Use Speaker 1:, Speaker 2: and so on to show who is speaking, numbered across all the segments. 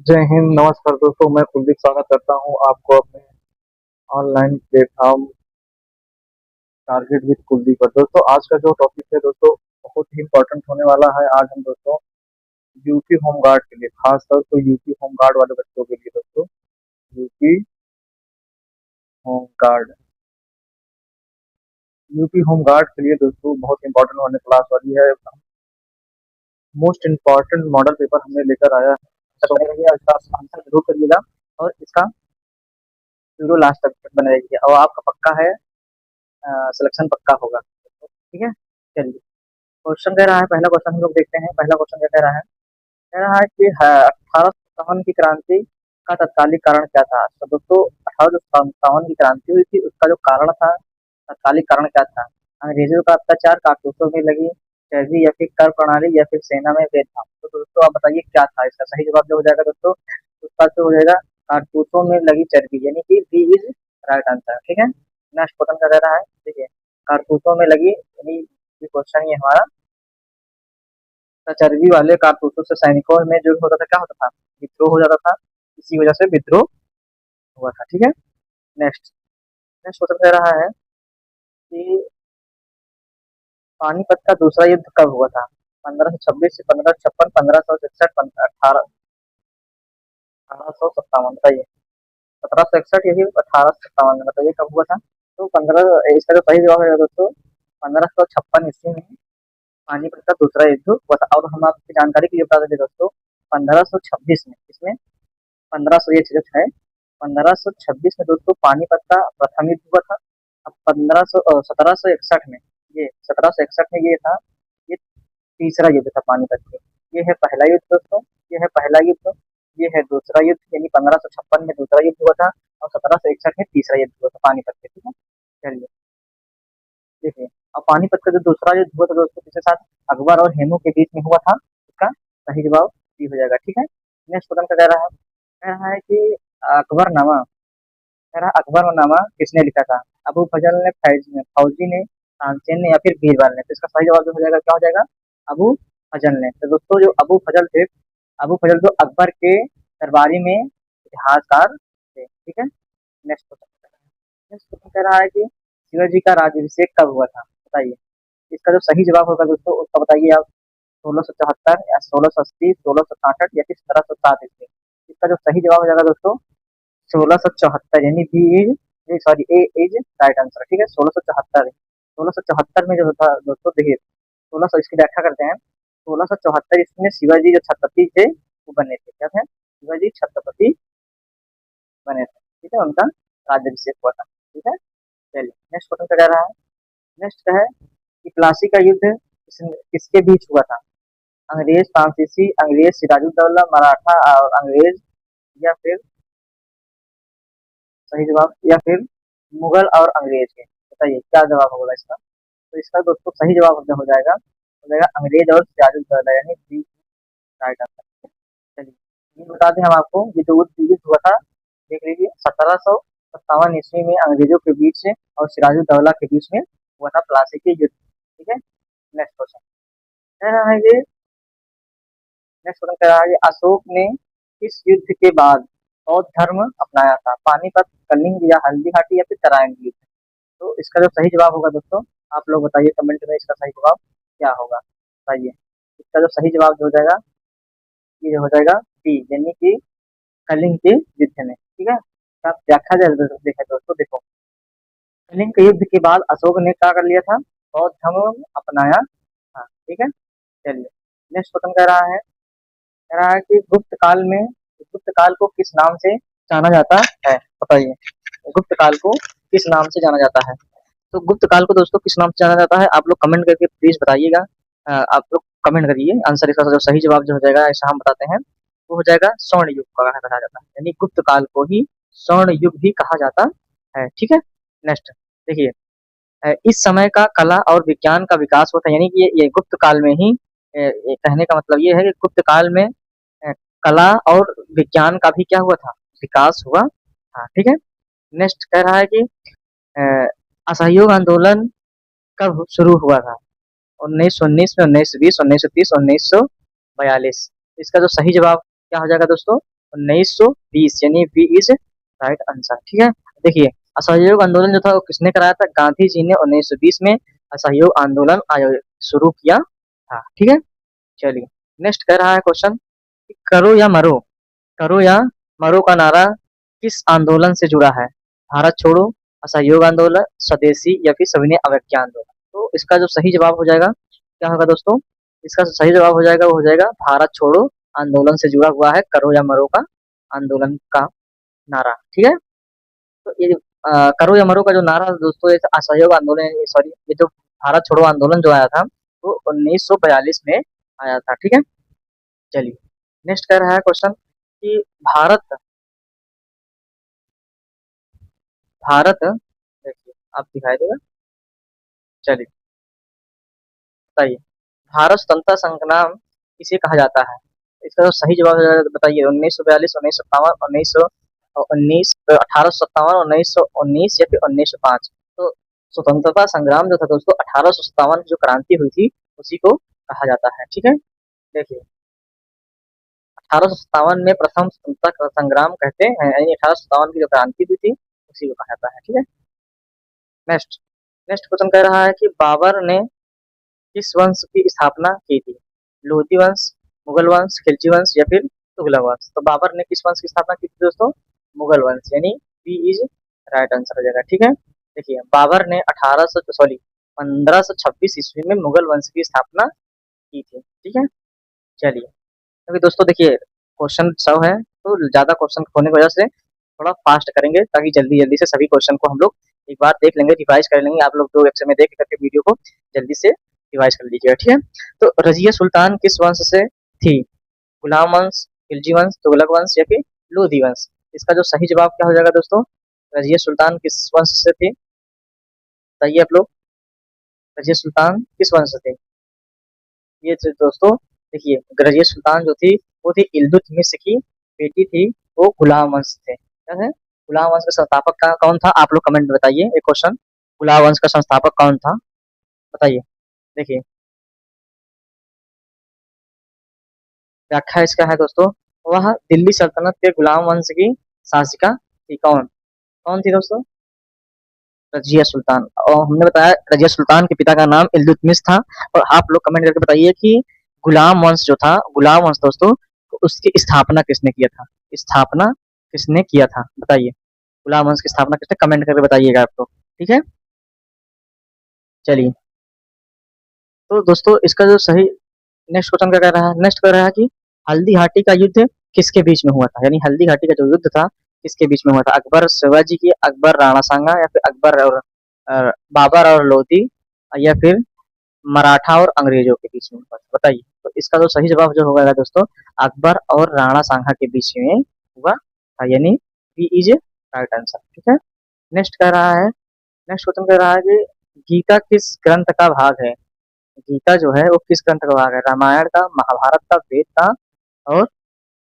Speaker 1: जय हिंद, नमस्कार दोस्तों। मैं कुलदीप स्वागत करता हूं आपको अपने online platform target with Kuldeep पर। दोस्तों, आज का जो टॉपिक है दोस्तों, बहुत ही इम्पोर्टेंट होने वाला है। आज हम दोस्तों यूपी होम गार्ड के लिए, खास तौर पर यूपी होम गार्ड वाले बच्चों के लिए दोस्तों, UP home guard UP home guard के लिए दोस्तों बहुत इंपॉर्टेंट होने क्लास वाली है। मोस्ट इम्पॉर्टेंट मॉडल पेपर हमने लेकर आया है। तो बनेगा, इसका आंसर जरूर करिएगा और इसका जरूर लास्ट तक बने रहिए और आपका पक्का है, सिलेक्शन पक्का होगा। ठीक है, चलिए। क्वेश्चन कह रहा है, पहला क्वेश्चन हम लोग देखते हैं। पहला क्वेश्चन क्या कह रहा है? कह रहा है कि 1857 की क्रांति का तत्कालिक कारण क्या था? तो दोस्तों, 1857 की क्रांति हुई थी, उसका जो कारण था, तत्कालिक कारण क्या था? अंग्रेजों का अत्याचार, कारतूसों में लगी चर्बी, या फिर कर प्रणाली, या फिर सेना में भेदभाव। तो दोस्तों, आप बताइए क्या था इसका सही जवाब जो हो जाएगा दोस्तों? उसका जो हो जाएगा, कारतूसों में लगी चर्बी, यानी कि बी इज राइट आंसर। ठीक है, नेक्स्ट क्वेश्चन क्या कह रहा है? देखिए, कारतूसों में लगी, यानी ये क्वेश्चन ये हमारा चर्बी वाले कारतूसों से सैनिकों में जो होता था, क्या होता था? विद्रोह हो जाता था। इसी वजह से विद्रोह हुआ था। ठीक है, नेक्स्ट नेक्स्ट क्वेश्चन कह रहा है कि पानीपत का दूसरा युद्ध कब हुआ था? 1526 से 1556, 1561, 1857। बताइए, 1761 यही 1857 में, बताइए कब हुआ था? तो 15, इसका जो सही जवाब है दोस्तों, 1556 ईस्वी में पानीपत का दूसरा युद्ध हुआ था। और हम आपकी जानकारी के लिए बता देते दोस्तों, 1526 में, इसमें 1500 ये जो है, 1526 में दोस्तों पानीपत का प्रथम युद्ध हुआ था। अब 1761 में, ये 1761 में ये था, ये तीसरा युद्ध था पानीपत के। ये है पहला युद्ध दोस्तों, ये है पहला युद्ध, ये है दूसरा युद्ध, यानी 1556 में दूसरा युद्ध हुआ था और 1761 में तीसरा युद्ध हुआ था पानीपत के। ठीक है, चलिए देखिए। अब पानीपत का जो दूसरा युद्ध हुआ था दोस्तों, किसके साथ? अकबर और हेमू के बीच में हुआ था। इसका सही जवाब डी हो जाएगा। ठीक है, नेक्स्ट क्वेश्चन का कह रहा है कि अकबरनामा कह रहा है, अकबरनामा किसने लिखा था? अबू फजल ने, फौजी ने, तानसेन ने, या फिर बीरबल ने? तो इसका सही जवाब जो हो जाएगा, क्या हो जाएगा? अबू फजल ने। तो दोस्तों, जो अबू फजल थे, अबू फजल जो अकबर के दरबारी में इतिहासकार थे। ठीक है, नेक्स्ट क्वेश्चन नेक्स्ट क्वेश्चन कह रहा है कि शिवाजी का राज्याभिषेक कब हुआ था? बताइए, इसका जो सही जवाब होगा दोस्तों, उसका बताइए आप। 1674 या 1680, 1666, या फिर 1707 ईस्वी? इसका जो सही जवाब हो जाएगा दोस्तों, 1674, यानी B is, sorry, A is right answer. ठीक है, 1674। 1674 में जो होता दोस्तों, देखिए, 1600, इसकी व्याख्या करते हैं। 1674 इसमें शिवाजी जो छत्रपति थे वो बने थे। क्या थे? शिवाजी छत्रपति बने थे। ठीक है, उनका राज्याभिषेक हुआ था। ठीक है, चलिए नेक्स्ट क्वेश्चन क्या कह रहा है? नेक्स्ट क्या है कि प्लासी का युद्ध किसके बीच हुआ था? अंग्रेज फ्रांसीसी, अंग्रेज सिराजुद्दौला मराठा और अंग्रेज, या फिर सही जवाब, या फिर मुगल और अंग्रेज के? बताइए क्या जवाब होगा इसका? तो इसका दोस्तों सही जवाब हो जाएगा अंग्रेज और सिराजुद्दौला, यानी बी राइट आंसर। चलिए ये बता दें हम आपको, ये जो युद्ध हुआ था, देख लीजिए, 1757 ईस्वी में अंग्रेजों के बीच से और सिराजुद्दौला के बीच में हुआ था प्लासी के युद्ध। ठीक है, नेक्स्ट क्वेश्चन कह रहा है ये नेक्स्ट क्वेश्चन कह रहा है, अशोक ने किस युद्ध के बाद बौद्ध धर्म अपनाया था? पानीपत, कलिंग, या हल्दी घाटी, या फिर तराइन युद्ध? तो इसका जो सही जवाब होगा दोस्तों, आप लोग बताइए कमेंट में, इसका सही जवाब क्या होगा? बताइए, इसका जो सही जवाब जो हो जाएगा, ये हो जाएगा बी, यानी कि कलिंग के युद्ध में। ठीक है, तो आप व्याख्या देखें दोस्तों, देखो, कलिंग के युद्ध के बाद अशोक ने क्या कर लिया था? बौद्ध धर्म अपनाया था। ठीक है, चलिए नेक्स्ट क्वेश्चन कह रहा है कि गुप्त काल को किस नाम से जाना जाता है? बताइए, गुप्त काल को किस नाम से जाना जाता है? तो गुप्त काल को दोस्तों किस नाम से जाना जाता है? आप लोग कमेंट करके प्लीज बताइएगा। आप लोग कमेंट करिए आंसर। इसका जो सही जवाब जो हो जाएगा, ऐसा हम बताते हैं, वो हो जाएगा स्वर्ण युग कहा जाता है, यानी गुप्त काल को ही स्वर्ण युग भी कहा जाता है। ठीक है, नेक्स्ट देखिए, इस समय का कला और विज्ञान का विकास होता है, यानी कि ये गुप्त काल में ही, ये कहने का मतलब ये है कि गुप्त काल में कला और विज्ञान का भी क्या हुआ था? विकास हुआ। हाँ, ठीक है, नेक्स्ट कह रहा है कि अ, असहयोग आंदोलन कब शुरू हुआ था? 1919 में, 1920, 1930, 1942? इसका जो सही जवाब क्या हो जाएगा दोस्तों? 1920 यानी बी इज राइट आंसर। ठीक है, देखिए असहयोग आंदोलन जो था वो किसने कराया था? गांधी जी ने 1920 में असहयोग आंदोलन शुरू किया था। ठीक है, चलिए नेक्स्ट कह रहा है क्वेश्चन, करो या मरो, करो या मरो का नारा किस आंदोलन से जुड़ा है? भारत छोड़ो, असहयोग आंदोलन, स्वदेशी या फिर सविनय अवज्ञा आंदोलन। तो इसका जो सही जवाब हो जाएगा क्या होगा दोस्तों? इसका जो सही जवाब हो जाएगा वो हो जाएगा भारत छोड़ो आंदोलन से जुड़ा हुआ है करो या मरो का आंदोलन का नारा। ठीक है, तो ये करो या मरो का जो नारा दोस्तों ये असहयोग आंदोलन, सॉरी ये जो भारत छोड़ो आंदोलन जो आया था वो 1942 में आया था। ठीक है, चलिए नेक्स्ट कह रहा है क्वेश्चन कि भारत भारत देखिए आप दिखाई देगा, चलिए बताइए भारत स्वतंत्रता संग्राम किसे कहा जाता है? इसका जो सही जवाब है बताइए, 1942, 1957, 1919, 1857, 1919 या फिर 1905। तो स्वतंत्रता संग्राम जो था दोस्तों 1857 की जो क्रांति हुई थी उसी को कहा जाता है। ठीक है, देखिए 1857 में प्रथम स्वतंत्रता संग्राम कहते हैं, यानी 1857 की जो क्रांति हुई थी उसी को कहा जाता है। ठीक है, नेक्स्ट नेक्स्ट क्वेश्चन कह रहा है कि बाबर ने किस वंश की स्थापना की थी? लोधी वंश, मुगल वंश, खिलजी वंश या फिर तुगलक वंश। तो बाबर ने किस वंश की स्थापना की थी दोस्तों? मुगल वंश, यानी बी इज राइट आंसर हो जाएगा। ठीक है, देखिए बाबर ने 1526 ईस्वी में मुगल वंश की स्थापना की थी। ठीक है, चलिए क्योंकि दोस्तों देखिए क्वेश्चन 100 है तो ज्यादा क्वेश्चन होने की वजह से थोड़ा फास्ट करेंगे ताकि जल्दी जल्दी से सभी क्वेश्चन को हम लोग एक बार देख लेंगे, रिवाइज कर लेंगे। आप लोग दो वेबसाइट में देख करके वीडियो को जल्दी से रिवाइज कर लीजिएगा। ठीक है, तो रजिया सुल्तान किस वंश से थी? गुलाम वंश, खिलजी वंश, तुगलक वंश या फिर लोधी वंश। इसका जो सही जवाब क्या हो जाएगा दोस्तों? रजिया सुल्तान किस वंश से थी बताइए आप लोग, रजिया सुल्तान किस वंश से थे? ये दोस्तों देखिए रजिया सुल्तान जो थी वो थी इल्तुतमिश की बेटी थी, वो गुलाम वंश थे। क्या है? गुलाम वंश का संस्थापक कौन था? आप लोग कमेंट में बताइए एक क्वेश्चन, गुलाम वंश का संस्थापक कौन था बताइए। देखिए व्याख्या इसका है दोस्तों, वह दिल्ली सल्तनत के गुलाम वंश की शासिका थी। कौन कौन थी दोस्तों? रजिया सुल्तान। और हमने बताया रजिया सुल्तान के पिता का नाम इल्तुतमिश था। और आप लोग कमेंट करके बताइए कि गुलाम वंश जो था, गुलाम वंश दोस्तों उसकी स्थापना किसने किया था? स्थापना किसने किया था बताइए, गुलाम वंश की स्थापना किसने? कमेंट करके बताइएगा आप लोग। ठीक है, चलिए तो दोस्तों इसका जो सही नेक्स्ट क्वेश्चन क्या कह रहा है? नेक्स्ट कह रहा है कि हल्दी घाटी का युद्ध किसके बीच में हुआ था? यानी हल्दी घाटी का जो युद्ध था किसके बीच में हुआ था? अकबर शिवाजी की, अकबर राणा सांगा या फिर अकबर और बाबर और लोधी या फिर मराठा और अंग्रेजों के बीच में हुआ था बताइए। तो इसका जो सही जवाब जो होगा दोस्तों अकबर और राणा सांगा के बीच में हुआ था, यानी बी इज राइट आंसर। ठीक है, नेक्स्ट कह रहा है, नेक्स्ट क्वेश्चन कह रहा है कि गीता किस ग्रंथ का भाग है? गीता जो है वो किस ग्रंथ का भाग है? रामायण का, महाभारत का, वेद का और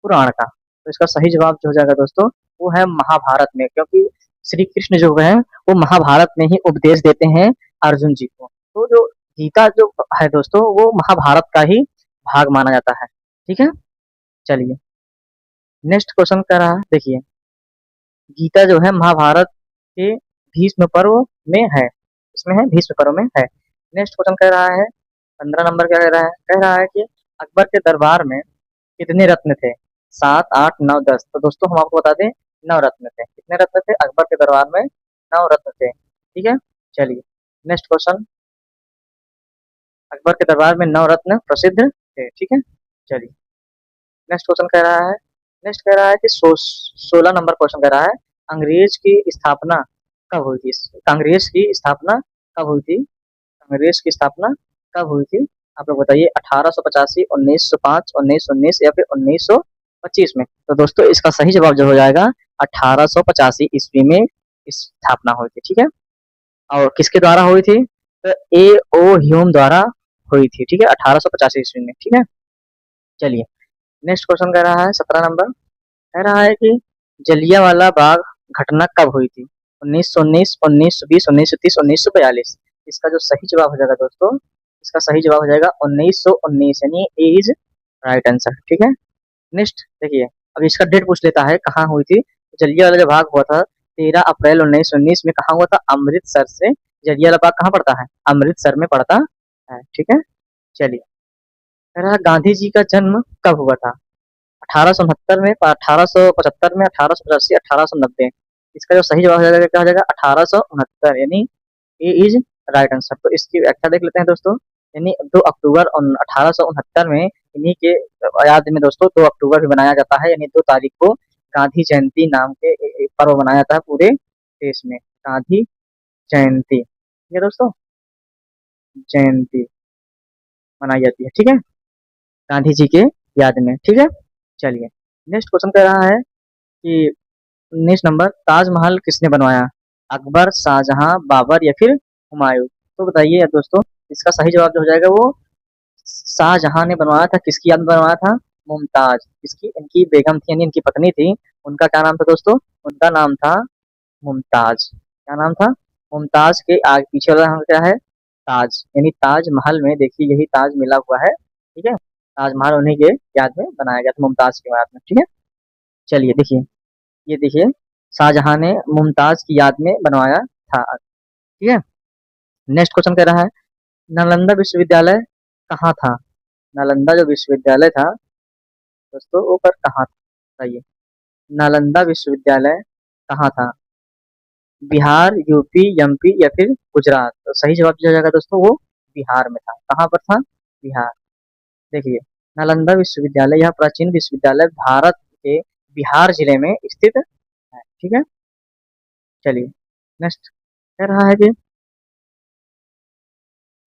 Speaker 1: पुराण का। तो इसका सही जवाब जो हो जाएगा दोस्तों वो है महाभारत में, क्योंकि श्री कृष्ण जो है वो महाभारत में ही उपदेश देते हैं अर्जुन जी को। तो जो गीता जो है दोस्तों वो महाभारत का ही भाग माना जाता है। ठीक है, चलिए नेक्स्ट क्वेश्चन कर रहा है, देखिए गीता जो है महाभारत के भीष्म पर्व में है, इसमें है भीष्म पर्व में है। नेक्स्ट क्वेश्चन कह रहा है 15 नंबर क्या कह रहा है? कह रहा है कि अकबर के दरबार में कितने रत्न थे? 7, 8, 9, 10। तो दोस्तों हम आपको बता दें 9 रत्न थे। कितने रत्न थे अकबर के दरबार में? 9 रत्न थे। ठीक है, चलिए नेक्स्ट क्वेश्चन, अकबर के दरबार में 9 रत्न प्रसिद्ध थे। ठीक है, चलिए नेक्स्ट क्वेश्चन कह रहा है, नेक्स्ट कह रहा है कि 16 नंबर क्वेश्चन कह रहा है अंग्रेज की स्थापना कब हुई थी? कांग्रेस की स्थापना कब हुई थी? कांग्रेस की स्थापना कब हुई थी आप लोग बताइए, 1885, 1905, 1919 या फिर 1925 में। तो दोस्तों इसका सही जवाब जो हो जाएगा 1885 ईस्वी में स्थापना हुई थी। ठीक है, और किसके द्वारा हुई थी? तो ए ओ ह्यूम द्वारा हुई थी। ठीक है, 1885 ईस्वी में। ठीक है, चलिए नेक्स्ट क्वेश्चन कह रहा है 17 नंबर, कह रहा है कि जलियांवाला बाग घटना कब हुई थी? 1919, 1920, 1930, 1942। इसका जो सही जवाब हो जाएगा दोस्तों, इसका सही जवाब हो जाएगा 1919, यानी ए इज राइट आंसर। ठीक है, नेक्स्ट देखिए अब इसका डेट पूछ लेता है कहाँ हुई थी। जलियांवाला जो भाग हुआ था 13 अप्रैल 1919 में, कहाँ हुआ था? अमृतसर से। जलियांवाला बाग कहाँ पड़ता है? अमृतसर में पड़ता है। ठीक है, चलिए। कह रहा है गांधी जी का जन्म कब हुआ था? 1869 में, 1875 में, 1885, 1890। इसका जो सही जवाब हो जाएगा क्या हो जाएगा? 1869, यानी ए इज राइट आंसर। तो इसकी व्याख्या देख लेते हैं दोस्तों। यानी 2 अक्टूबर 1869 में इन्हीं के याद में दोस्तों 2 अक्टूबर भी मनाया जाता है, यानी 2 तारीख को गांधी जयंती नाम के एक पर्व मनाया जाता है पूरे देश में। गांधी जयंती, ठीक है दोस्तों, जयंती मनाई जाती है। ठीक है, गांधी जी के याद में। ठीक है, चलिए। नेक्स्ट क्वेश्चन कह रहा है कि 19 नंबर, ताजमहल किसने बनवाया? अकबर, शाहजहां, बाबर या फिर हुमायूं? तो बताइए दोस्तों, इसका सही जवाब जो हो जाएगा वो शाहजहां ने बनवाया था। किसकी याद में बनवाया था? मुमताज। इसकी इनकी बेगम थी, यानी इनकी पत्नी थी। उनका क्या नाम था दोस्तों? उनका नाम था मुमताज। क्या नाम था? मुमताज के आगे पीछे वाला नाम क्या है? ताज। यानी ताजमहल में देखिए यही ताज मिला हुआ है। ठीक है, ताजमहल उन्हीं के याद में बनाया गया था, मुमताज के याद में। ठीक है, चलिए देखिए, ये देखिए शाहजहां ने मुमताज की याद में बनवाया था। ठीक है, नेक्स्ट क्वेश्चन कह रहा है नालंदा विश्वविद्यालय कहाँ था? नालंदा जो विश्वविद्यालय था दोस्तों वो पर कहाँ था बताइए? नालंदा विश्वविद्यालय कहाँ था? बिहार, यूपी, एमपी या फिर गुजरात? तो सही जवाब जो हो जाएगा दोस्तों वो बिहार में था। कहाँ पर था? बिहार। देखिए, नालंदा विश्वविद्यालय यह प्राचीन विश्वविद्यालय भारत के बिहार जिले में स्थित है। ठीक है, चलिए। नेक्स्ट कह रहा है कि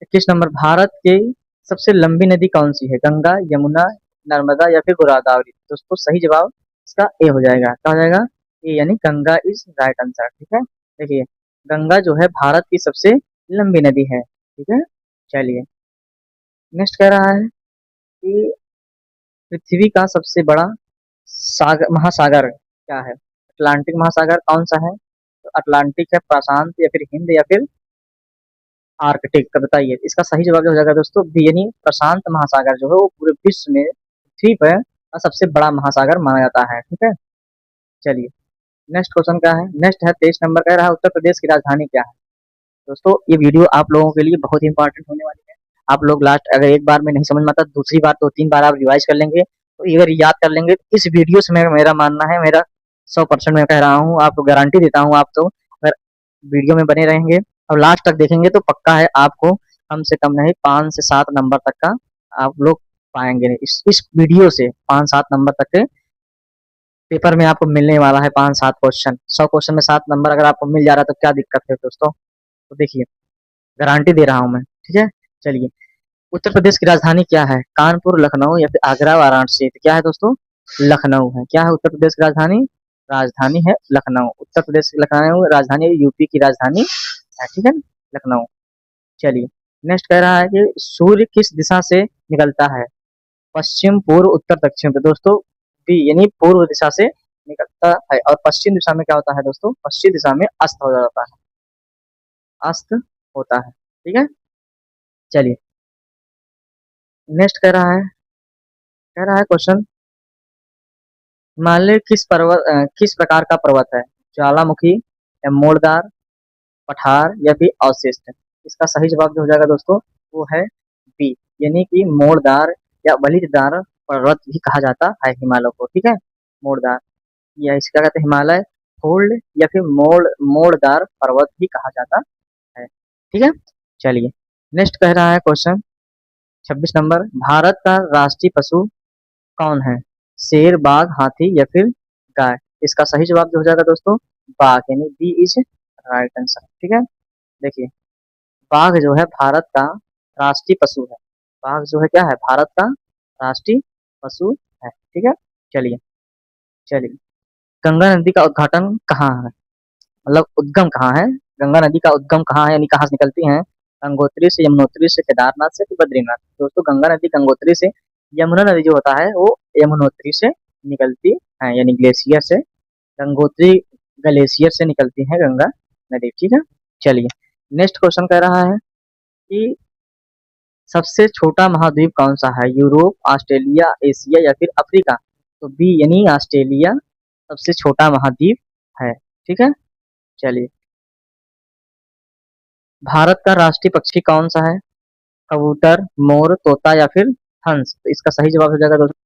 Speaker 1: 21 नंबर, भारत की सबसे लंबी नदी कौन सी है? गंगा, यमुना, नर्मदा या फिर गोदावरी? दोस्तों सही जवाब इसका ए हो जाएगा। क्या हो जाएगा? ए, यानी गंगा इज राइट आंसर। ठीक है, देखिए गंगा जो है भारत की सबसे लंबी नदी है। ठीक है, चलिए। नेक्स्ट कह रहा है कि पृथ्वी का सबसे बड़ा सागर महासागर क्या है? अटलांटिक महासागर कौन सा है? तो अटलांटिक है, प्रशांत या फिर हिंद या फिर आर्कटिक? का बताइए। इसका सही जवाब हो जाएगा दोस्तों बी, यानी प्रशांत महासागर जो है वो पूरे विश्व में पृथ्वी पर सबसे बड़ा महासागर माना जाता है। ठीक है, चलिए। नेक्स्ट क्वेश्चन क्या है? नेक्स्ट है 23 नंबर, कह रहा है उत्तर प्रदेश की राजधानी क्या है? दोस्तों ये वीडियो आप लोगों के लिए बहुत इंपॉर्टेंट होने वाली है। आप लोग लास्ट अगर एक बार में नहीं समझ में आता, दूसरी बार 2-3 बार आप रिवाइज कर लेंगे, तो अगर याद कर लेंगे तो इस वीडियो से मैं मेरा मानना है, मेरा 100% मैं कह रहा हूँ, आपको गारंटी देता हूँ। आप तो अगर वीडियो में बने रहेंगे और लास्ट तक देखेंगे तो पक्का है आपको कम से कम नहीं 5 से 7 नंबर तक का आप लोग पाएंगे। इस वीडियो से 5-7 नंबर तक के पेपर में आपको मिलने वाला है। 5-7 क्वेश्चन, 100 क्वेश्चन में 7 नंबर अगर आपको मिल जा रहा है तो क्या दिक्कत है दोस्तों? तो देखिए, गारंटी दे रहा हूँ मैं। ठीक है, चलिए। उत्तर प्रदेश की राजधानी क्या है? कानपुर, लखनऊ या फिर आगरा, वाराणसी? तो क्या है दोस्तों? लखनऊ है। क्या है उत्तर प्रदेश की राजधानी? राजधानी है लखनऊ। उत्तर प्रदेश की लखनऊ राजधानी, यूपी की राजधानी है। ठीक है, लखनऊ। चलिए, नेक्स्ट कह रहा है कि सूर्य किस दिशा से निकलता है? पश्चिम, पूर्व, उत्तर, दक्षिण? तो दोस्तों बी, यानी पूर्व दिशा से निकलता है। और पश्चिम दिशा में क्या होता है दोस्तों? पश्चिम दिशा में अस्त हो जाता है, अस्त होता है। ठीक है, चलिए। नेक्स्ट कह रहा है क्वेश्चन हिमालय किस प्रकार का पर्वत है? ज्वालामुखी या मोड़दार, पठार या फिर अवशिष्ट? इसका सही जवाब जो हो जाएगा दोस्तों वो है बी, यानी कि मोड़दार या बलिदार पर्वत भी कहा जाता है हिमालय को। ठीक है, मोड़दार या इसका कहते हैं हिमालय फोल्ड या फिर मोड़दार पर्वत भी कहा जाता है। ठीक है, चलिए। नेक्स्ट कह रहा है क्वेश्चन 26 नंबर, भारत का राष्ट्रीय पशु कौन है? शेर, बाघ, हाथी या फिर गाय? इसका सही जवाब जो हो जाएगा दोस्तों बाघ, यानी बी इज राइट आंसर। ठीक है, देखिए बाघ जो है भारत का राष्ट्रीय पशु है। बाघ जो है क्या है? भारत का राष्ट्रीय पशु है। ठीक है, चलिए। चलिए, गंगा नदी का उद्घाटन कहाँ है? मतलब उद्गम कहाँ है? गंगा नदी का उद्गम कहाँ है, यानी कहाँ से निकलती है? गंगोत्री से, यमुनोत्री से, केदारनाथ से, फिर बद्रीनाथ? दोस्तों गंगा नदी गंगोत्री से, यमुना नदी जो होता है वो यमुनोत्री से निकलती है, यानी ग्लेशियर से। गंगोत्री ग्लेशियर से निकलती है गंगा नदी। ठीक है, चलिए। नेक्स्ट क्वेश्चन कह रहा है कि सबसे छोटा महाद्वीप कौन सा है? यूरोप, ऑस्ट्रेलिया, एशिया या फिर अफ्रीका? तो बी यानी ऑस्ट्रेलिया सबसे छोटा महाद्वीप है। ठीक है, चलिए। भारत का राष्ट्रीय पक्षी कौन सा है? कबूतर, मोर, तोता या फिर हंस? तो इसका सही जवाब हो जाएगा दोस्तों